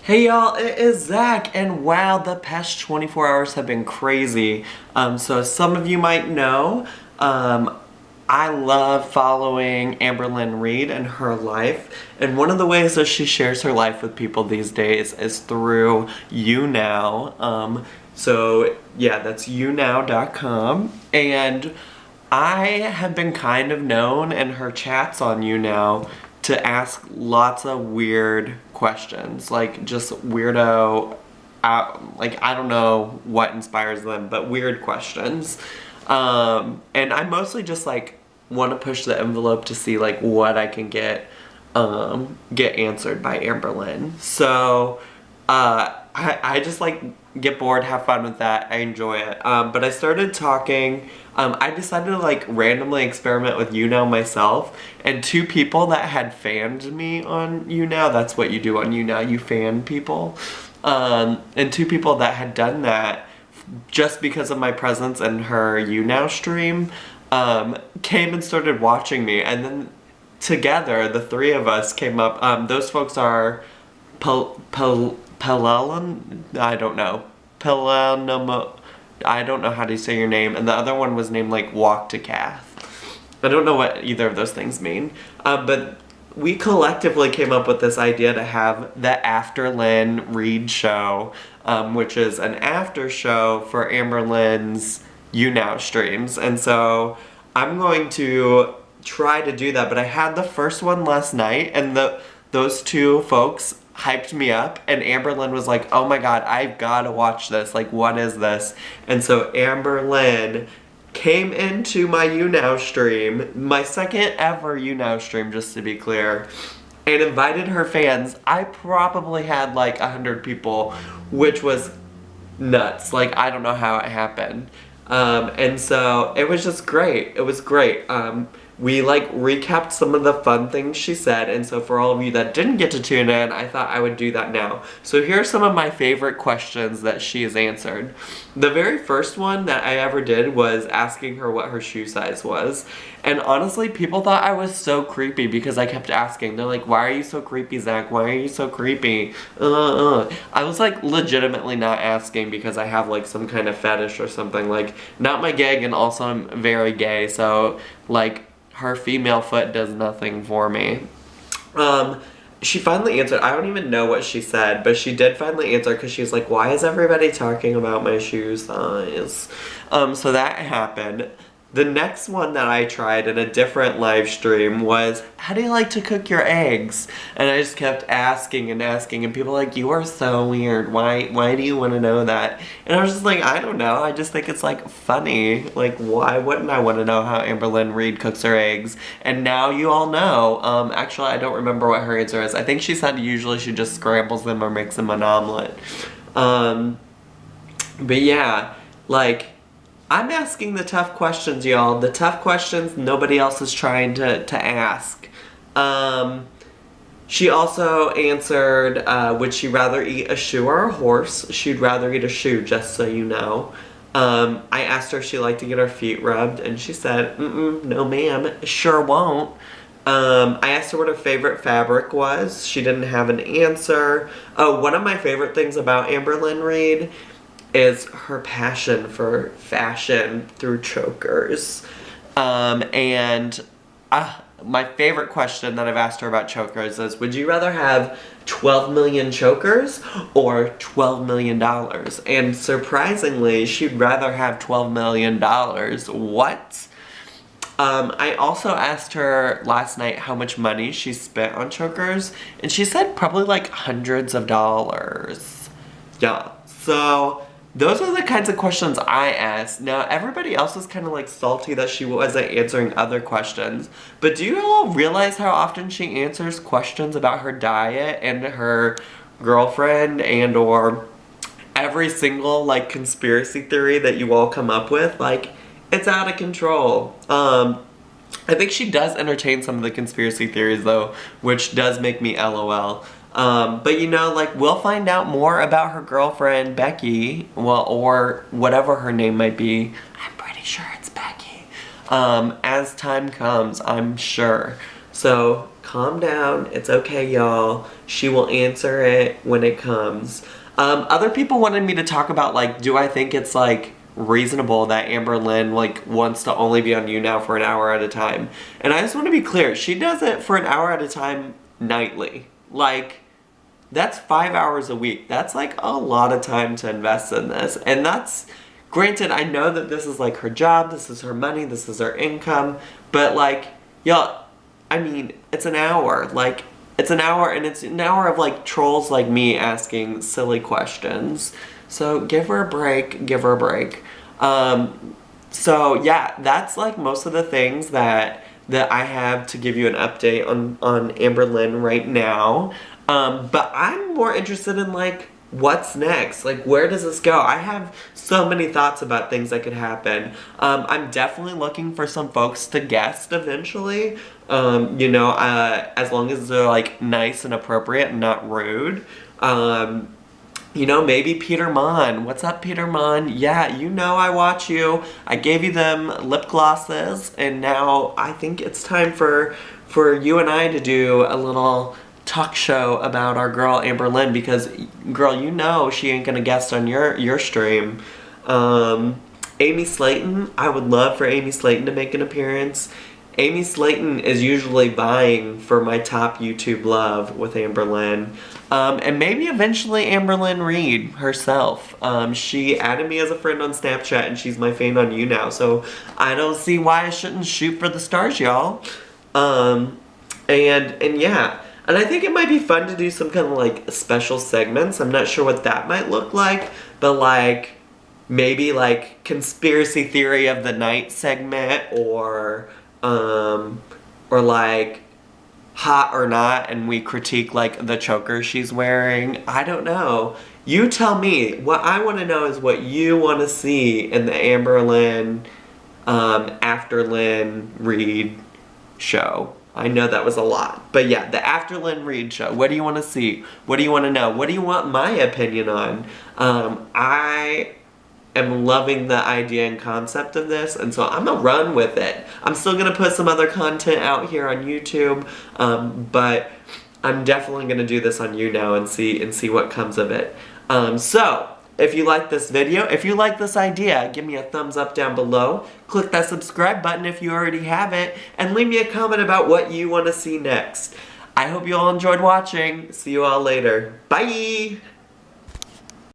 Hey y'all, it is Zach, and wow, the past 24 hours have been crazy. So as some of you might know, I love following Amberlynn Reid and her life, and one of the ways that she shares her life with people these days is through YouNow. So yeah, that's YouNow.com, and I have been kind of known in her chats on YouNow to ask lots of weird questions, like just weirdo, like I don't know what inspires them, but weird questions. And I mostly just like want to push the envelope to see like what I can get answered by Amberlynn. So I just like get bored, have fun with that. I enjoy it. But I started talking. I decided to like randomly experiment with YouNow myself, and two people that had fanned me on YouNow. That's what you do on YouNow. You fan people. And two people that had done that just because of my presence in her YouNow stream came and started watching me, and then together the three of us came up. Those folks are Pelelan? I don't know. Pelenamo. I don't know how to say your name. And the other one was named like Walk to Cath. I don't know what either of those things mean. But we collectively came up with this idea to have the AfterLynn Reid show, which is an after show for Amberlynn's YouNow streams. And so I'm going to try to do that. But I had the first one last night, and those two folks hyped me up, and Amberlynn was like, oh my god, I've gotta watch this, like what is this? And so Amberlynn came into my YouNow stream, my second ever YouNow stream just to be clear, and invited her fans. I probably had like 100 people, which was nuts. Like I don't know how it happened. And so it was just great. It was great. We like recapped some of the fun things she said, and so for all of you that didn't get to tune in, I thought I would do that now. So here are some of my favorite questions that she has answered. The very first one that I ever did was asking her what her shoe size was. And honestly, people thought I was so creepy because I kept asking. They're like, why are you so creepy, Zach? Why are you so creepy? I was like legitimately not asking because I have like some kind of fetish or something. Like, not my gig, and also I'm very gay, so like her female foot does nothing for me. She finally answered. I don't even know what she said, but she did finally answer because she's like, why is everybody talking about my shoe size? So that happened. The next one that I tried in a different live stream was, how do you like to cook your eggs? And I just kept asking and asking, and people were like, you are so weird. Why do you want to know that? And I was just like, I don't know. I just think it's like funny. Like, why wouldn't I want to know how Amberlynn Reid cooks her eggs? And now you all know. Actually, I don't remember what her answer is. I think she said usually she just scrambles them or makes them an omelet. But yeah, like, I'm asking the tough questions, y'all. The tough questions nobody else is trying to ask. She also answered, would she rather eat a shoe or a horse? She'd rather eat a shoe, just so you know. I asked her if she liked to get her feet rubbed, and she said, no ma'am, sure won't. I asked her what her favorite fabric was. She didn't have an answer. Oh, one of my favorite things about Amberlynn Reid is her passion for fashion through chokers. And my favorite question that I've asked her about chokers is, would you rather have 12 million chokers or $12 million? And surprisingly, she'd rather have $12 million. What? I also asked her last night how much money she spent on chokers, and she said probably like hundreds of dollars. Yeah, so those are the kinds of questions I asked. Now, everybody else was kind of like salty that she wasn't answering other questions. But do you all realize how often she answers questions about her diet and her girlfriend and or every single like conspiracy theory that you all come up with? Like, it's out of control. I think she does entertain some of the conspiracy theories though, which does make me LOL. But you know, like, we'll find out more about her girlfriend, Becky, well, or whatever her name might be. I'm pretty sure it's Becky. As time comes, I'm sure. So, calm down. It's okay, y'all. She will answer it when it comes. Other people wanted me to talk about, like, do I think it's, like, reasonable that Amberlynn, like, wants to only be on YouNow for an hour at a time. And I just want to be clear, she does it for an hour at a time nightly. Like, that's 5 hours a week. That's, like, a lot of time to invest in this. And that's, granted, I know that this is, like, her job, this is her money, this is her income, but, like, y'all, I mean, it's an hour. Like, it's an hour, and it's an hour of, like, trolls like me asking silly questions. So give her a break, give her a break. So yeah, that's, like, most of the things that I have to give you an update on Amberlynn right now. But I'm more interested in, like, what's next? Like, where does this go? I have so many thoughts about things that could happen. I'm definitely looking for some folks to guest eventually. You know, as long as they're, like, nice and appropriate and not rude. You know, maybe Peter Mon. What's up, Peter Mon? Yeah, you know I watch you. I gave you them lip glosses, and now I think it's time for you and I to do a little talk show about our girl Amberlynn, because, girl, you know she ain't gonna guest on your stream. Amy Slayton, I would love for Amy Slayton to make an appearance. Amy Slayton is usually vying for my top YouTube love with Amberlynn. And maybe eventually Amberlynn Reid herself. She added me as a friend on Snapchat, and she's my fan on YouNow, so I don't see why I shouldn't shoot for the stars, y'all. And yeah. And I think it might be fun to do some kind of, like, special segments. I'm not sure what that might look like, but, like, maybe, like, conspiracy theory of the night segment, or like, hot or not, and we critique, like, the choker she's wearing. I don't know. You tell me. What I want to know is what you want to see in the Amberlynn, AfterLynn Reid show. I know that was a lot. But yeah, the AfterLynn Reid show. What do you want to see? What do you want to know? What do you want my opinion on? I am loving the idea and concept of this, and so I'm gonna run with it. I'm still gonna put some other content out here on YouTube, but I'm definitely gonna do this on YouNow and see what comes of it. So if you like this video, if you like this idea, give me a thumbs up down below. Click that subscribe button if you already have it, and leave me a comment about what you want to see next. I hope you all enjoyed watching. See you all later. Bye!